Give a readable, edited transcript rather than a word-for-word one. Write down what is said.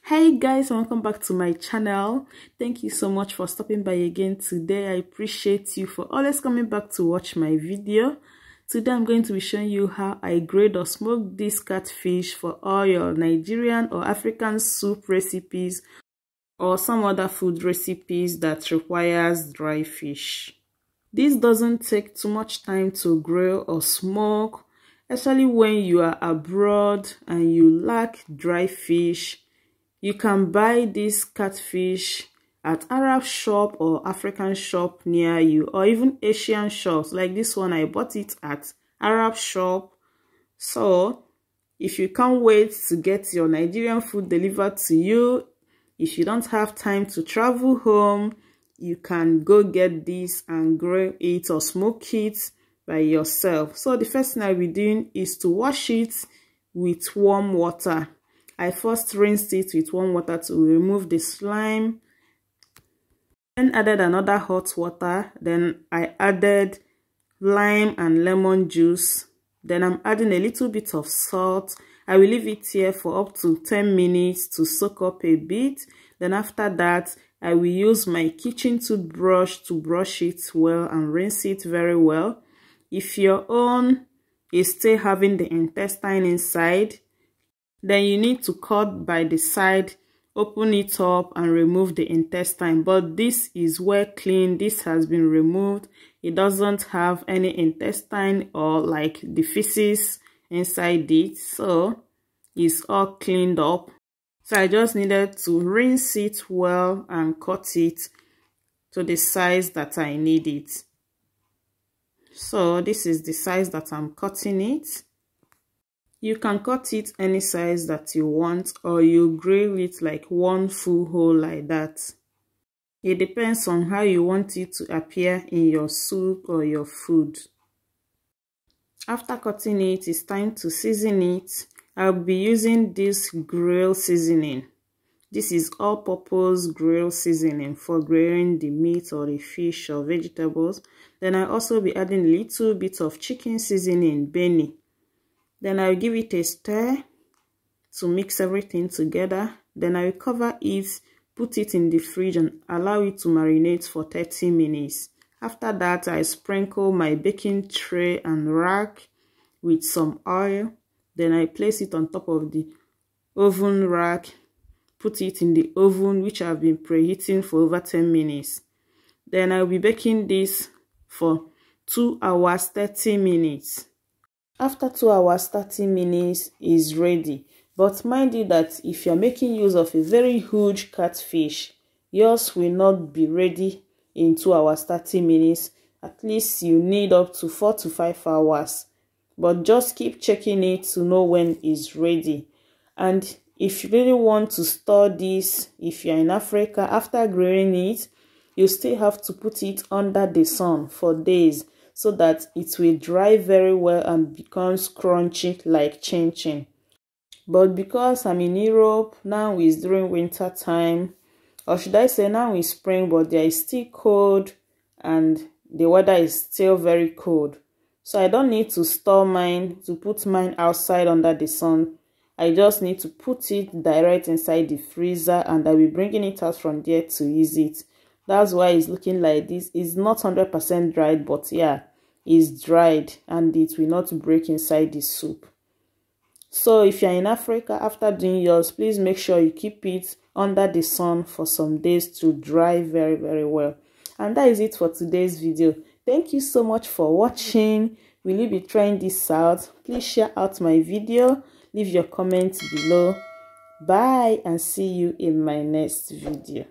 Hey guys, welcome back to my channel. Thank you so much for stopping by again today. I appreciate you for always coming back to watch my video. Today I'm going to be showing you how I grate or smoke this catfish for all your Nigerian or African soup recipes or some other food recipes that requires dry fish. This doesn't take too much time to grill or smoke, especially when you are abroad and you lack dry fish. You can buy this catfish at Arab shop or African shop near you, or even Asian shops. Like this one, I bought it at Arab shop. So if you can't wait to get your Nigerian food delivered to you, if you don't have time to travel home, you can go get this and grill it or smoke it by yourself. So the first thing I'll be doing is to wash it with warm water. I first rinsed it with warm water to remove the slime. Then added another hot water. Then I added lime and lemon juice. Then I'm adding a little bit of salt. I will leave it here for up to 10 minutes to soak up a bit. Then after that, I will use my kitchen toothbrush to brush it well and rinse it very well. If your own is still having the intestine inside, then you need to cut by the side, open it up and remove the intestine. But this is well clean. This has been removed. It doesn't have any intestine or like the feces inside it. So it's all cleaned up. So I just needed to rinse it well and cut it to the size that I need it. So this is the size that I'm cutting it. You can cut it any size that you want, or you grill it like one full hole like that. It depends on how you want it to appear in your soup or your food. After cutting it, it's time to season it. I'll be using this grill seasoning. This is all-purpose grill seasoning for grilling the meat or the fish or vegetables. Then I'll also be adding a little bit of chicken seasoning, Benny. Then I'll give it a stir to mix everything together. Then I will cover it, put it in the fridge and allow it to marinate for 30 minutes. After that, I sprinkle my baking tray and rack with some oil. Then I place it on top of the oven rack, put it in the oven which I've been preheating for over 10 minutes. Then I'll be baking this for 2 hours 30 minutes. After 2 hours 30 minutes is ready. But mind you that if you're making use of a very huge catfish, yours will not be ready in 2 hours 30 minutes. At least you need up to 4 to 5 hours. But just keep checking it to know when it's ready. And if you really want to store this, if you're in Africa, after grilling it, you still have to put it under the sun for days, so that it will dry very well and becomes crunchy like chin chin. But because I'm in Europe, now it's during winter time, or should I say now it's spring, but there is still cold and the weather is still very cold. So I don't need to store mine, to put mine outside under the sun. I just need to put it direct inside the freezer and I'll be bringing it out from there to use it. That's why it's looking like this. It's not 100% dried, but yeah, it's dried and it will not break inside the soup. So if you're in Africa, after doing yours, please make sure you keep it under the sun for some days to dry very, very well. And that is it for today's video. Thank you so much for watching. Will you be trying this out? Please share out my video. Leave your comments below. Bye and see you in my next video.